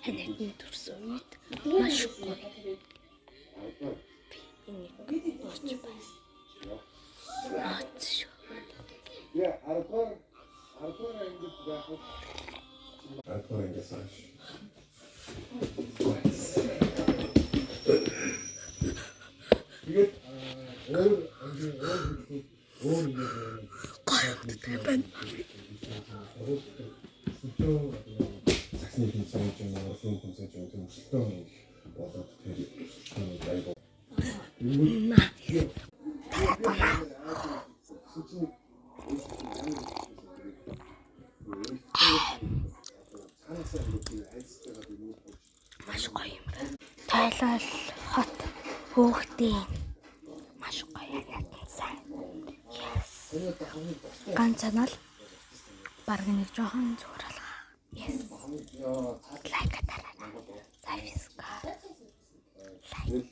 Хэнэний төрсөн үед маш гоё. Энийг бооч бай. Наач шүү. Саксны тэмцээн чинь Монголын тэмцээн чинь өсөлтөө болоод тэр айгу. Маш гоё юм байна. Тайлал хот хөөхтэй. Маш гоё яг сайн. Ганц санал баг нэг жоохон зүгээр алга. Yes. Лайк тараа. Зависка. Лайк.